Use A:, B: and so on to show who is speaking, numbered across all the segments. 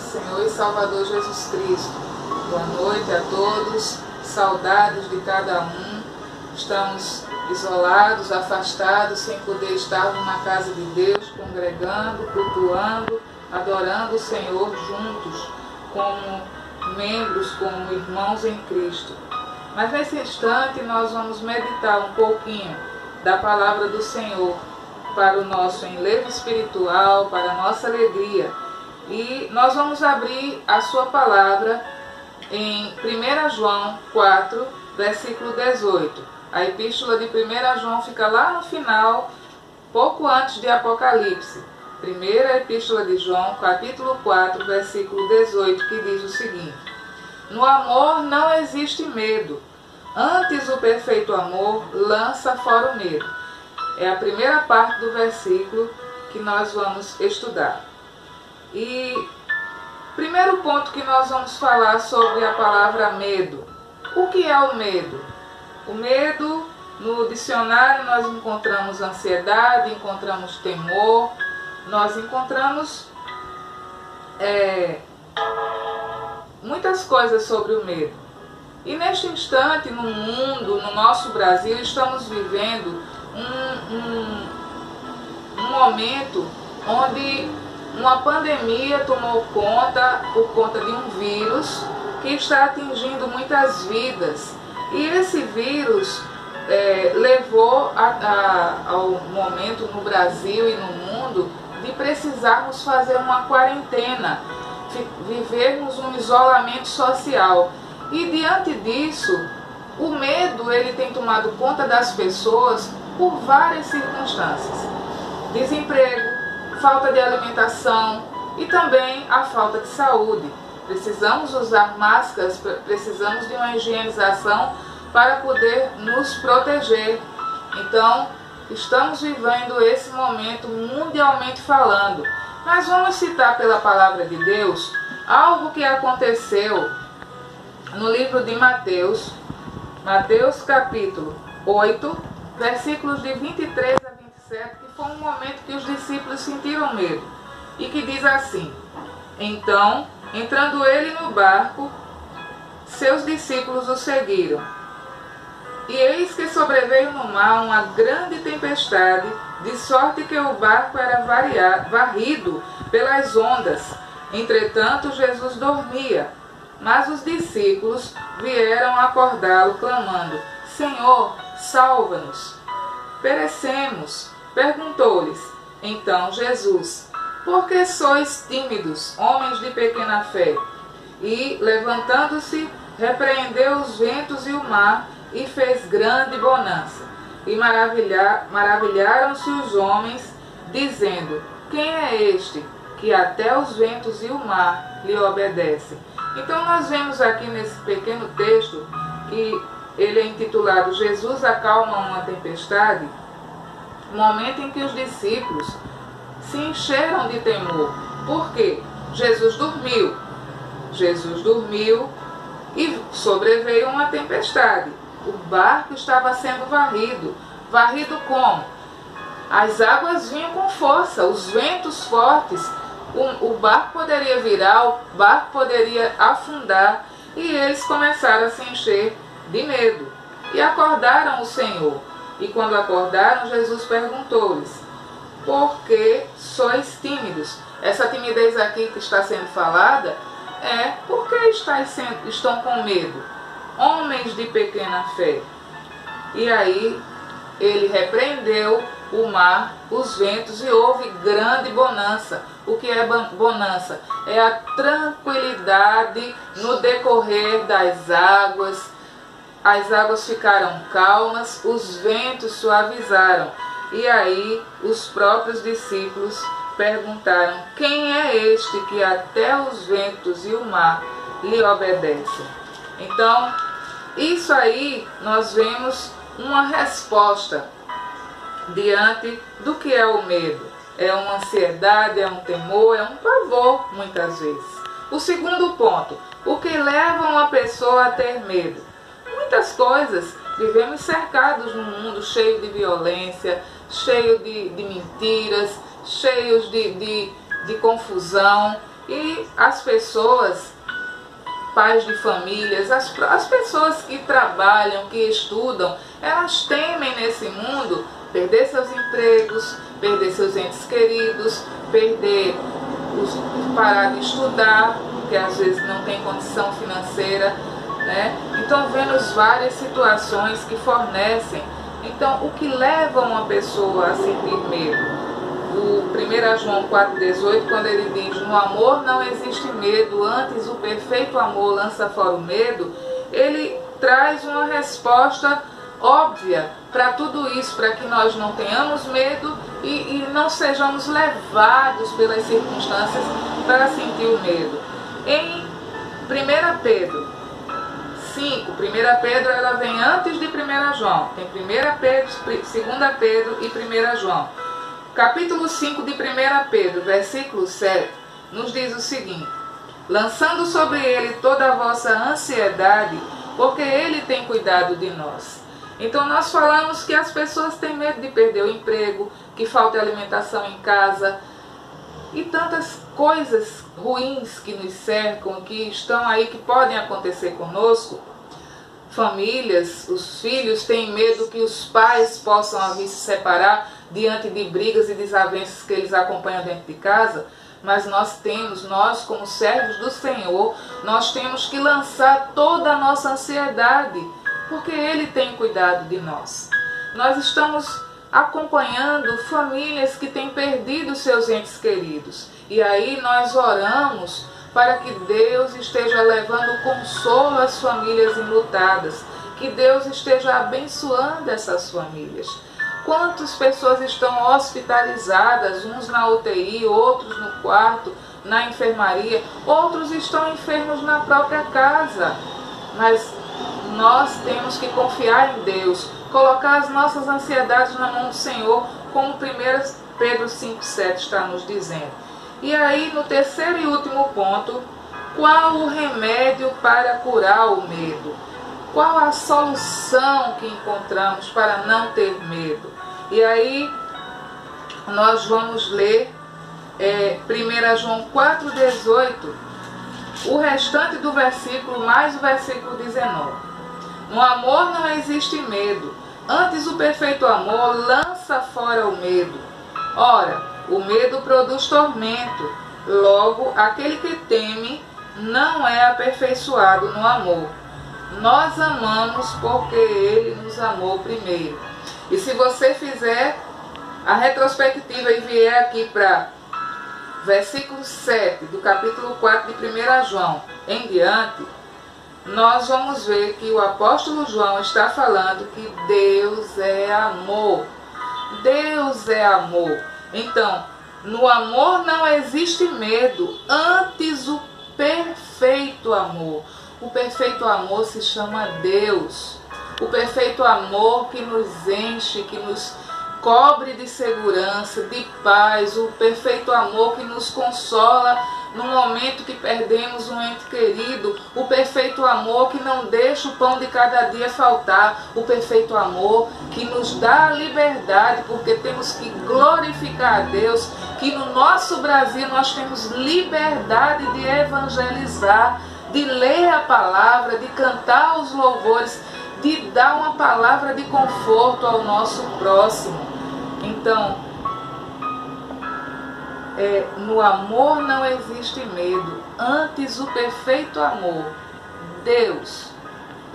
A: nosso Senhor e Salvador Jesus Cristo. Boa noite a todos, saudades de cada um. Estamos isolados, afastados, sem poder estar na casa de Deus, congregando, cultuando, adorando o Senhor juntos, como membros, como irmãos em Cristo. Mas nesse instante nós vamos meditar um pouquinho da palavra do Senhor para o nosso enlevo espiritual, para a nossa alegria. E nós vamos abrir a sua palavra em 1 João 4, versículo 18. A epístola de 1 João fica lá no final, pouco antes de Apocalipse. Primeira epístola de João, capítulo 4, versículo 18, que diz o seguinte: No amor não existe medo, antes o perfeito amor lança fora o medo. É a primeira parte do versículo que nós vamos estudar. E primeiro ponto que nós vamos falar sobre a palavra medo. O que é o medo? O medo, no dicionário, nós encontramos ansiedade, encontramos temor, nós encontramos muitas coisas sobre o medo. E neste instante, no mundo, no nosso Brasil, estamos vivendo um momento onde uma pandemia tomou conta por conta de um vírus que está atingindo muitas vidas. E esse vírus levou ao momento no Brasil e no mundo de precisarmos fazer uma quarentena, vivermos um isolamento social. E diante disso, o medo ele tem tomado conta das pessoas por várias circunstâncias. Desemprego, falta de alimentação e também a falta de saúde. Precisamos usar máscaras, precisamos de uma higienização para poder nos proteger. Então, estamos vivendo esse momento mundialmente falando. Mas vamos citar pela palavra de Deus algo que aconteceu no livro de Mateus, Mateus capítulo 8, versículos de 23 a 27, que foi um momento que os discípulos sentiram medo. E que diz assim: Então, entrando ele no barco, seus discípulos o seguiram. E eis que sobreveio no mar uma grande tempestade, de sorte que o barco era varrido pelas ondas. Entretanto, Jesus dormia. Mas os discípulos vieram acordá-lo, clamando: Senhor, salva-nos, perecemos. Perguntou-lhes então Jesus: Por que sois tímidos, homens de pequena fé? E, levantando-se, repreendeu os ventos e o mar, e fez grande bonança. E maravilharam-se os homens, dizendo: Quem é este, que até os ventos e o mar lhe obedecem? Então nós vemos aqui nesse pequeno texto, que ele é intitulado Jesus acalma uma tempestade, o momento em que os discípulos se encheram de temor. Por quê? Jesus dormiu e sobreveio uma tempestade. O barco estava sendo varrido. Varrido como? As águas vinham com força, os ventos fortes. O barco poderia virar, o barco poderia afundar. E eles começaram a se encher de medo. E acordaram o Senhor. E quando acordaram, Jesus perguntou-lhes: Por que sois tímidos? Essa timidez aqui que está sendo falada é: por que estão com medo? Homens de pequena fé. E aí ele repreendeu o mar, os ventos, e houve grande bonança. O que é bonança? É a tranquilidade no decorrer das águas. As águas ficaram calmas, os ventos suavizaram. E aí os próprios discípulos perguntaram: Quem é este que até os ventos e o mar lhe obedecem? Então, isso aí nós vemos uma resposta diante do que é o medo. É uma ansiedade, é um temor, é um pavor, muitas vezes. O segundo ponto: o que leva uma pessoa a ter medo? Muitas coisas. Vivemos cercados num mundo cheio de violência, cheio de mentiras, cheios de confusão. E as pessoas, pais de famílias, as pessoas que trabalham, que estudam, elas temem nesse mundo perder seus empregos, perder seus entes queridos, parar de estudar, porque às vezes não tem condição financeira, né? Então vemos várias situações que fornecem. Então o que leva uma pessoa a sentir medo? O 1 João 4,18, quando ele diz: no amor não existe medo, antes o perfeito amor lança fora o medo, ele traz uma resposta óbvia para tudo isso, para que nós não tenhamos medo e não sejamos levados pelas circunstâncias para sentir o medo. Em 1 Pedro 5, 1 Pedro ela vem antes de 1 João, tem 1 Pedro, 2 Pedro e 1 João. Capítulo 5 de 1 Pedro, versículo 7, nos diz o seguinte: lançando sobre ele toda a vossa ansiedade, porque ele tem cuidado de nós. Então nós falamos que as pessoas têm medo de perder o emprego, que falta alimentação em casa e tantas coisas ruins que nos cercam, que estão aí, que podem acontecer conosco. Famílias, os filhos têm medo que os pais possam vir se separar diante de brigas e desavenças que eles acompanham dentro de casa. Mas nós como servos do Senhor, nós temos que lançar toda a nossa ansiedade, porque Ele tem cuidado de nós. Nós estamos acompanhando famílias que têm perdido seus entes queridos. E aí nós oramos para que Deus esteja levando consolo às famílias enlutadas, que Deus esteja abençoando essas famílias. Quantas pessoas estão hospitalizadas, uns na UTI, outros no quarto, na enfermaria, outros estão enfermos na própria casa. Mas nós temos que confiar em Deus, colocar as nossas ansiedades na mão do Senhor, como 1 Pedro 5,7 está nos dizendo. E aí, no terceiro e último ponto, qual o remédio para curar o medo? Qual a solução que encontramos para não ter medo? E aí, nós vamos ler 1 João 4,18, o restante do versículo, mais o versículo 19. No amor não existe medo, antes o perfeito amor lança fora o medo. Ora, o medo produz tormento, logo aquele que teme não é aperfeiçoado no amor. Nós amamos porque Ele nos amou primeiro. E se você fizer a retrospectiva e vier aqui para versículo 7 do capítulo 4 de 1 João em diante, nós vamos ver que o apóstolo João está falando que Deus é amor. Deus é amor. Então, no amor não existe medo, antes o perfeito amor. O perfeito amor se chama Deus. O perfeito amor que nos enche, que nos cobre de segurança, de paz. O perfeito amor que nos consola no momento que perdemos um ente querido. O perfeito amor que não deixa o pão de cada dia faltar. O perfeito amor que nos dá a liberdade, porque temos que glorificar a Deus, que no nosso Brasil nós temos liberdade de evangelizar, de ler a palavra, de cantar os louvores, de dar uma palavra de conforto ao nosso próximo. Então, no amor não existe medo, antes o perfeito amor, Deus,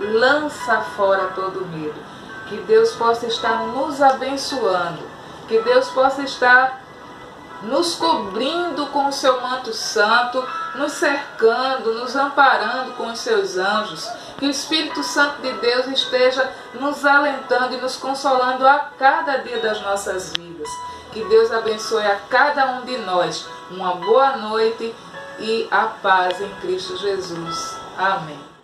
A: lança fora todo medo. Que Deus possa estar nos abençoando, que Deus possa estar nos cobrindo com o seu manto santo, nos cercando, nos amparando com os seus anjos. Que o Espírito Santo de Deus esteja nos alentando e nos consolando a cada dia das nossas vidas. Que Deus abençoe a cada um de nós. Uma boa noite e a paz em Cristo Jesus. Amém.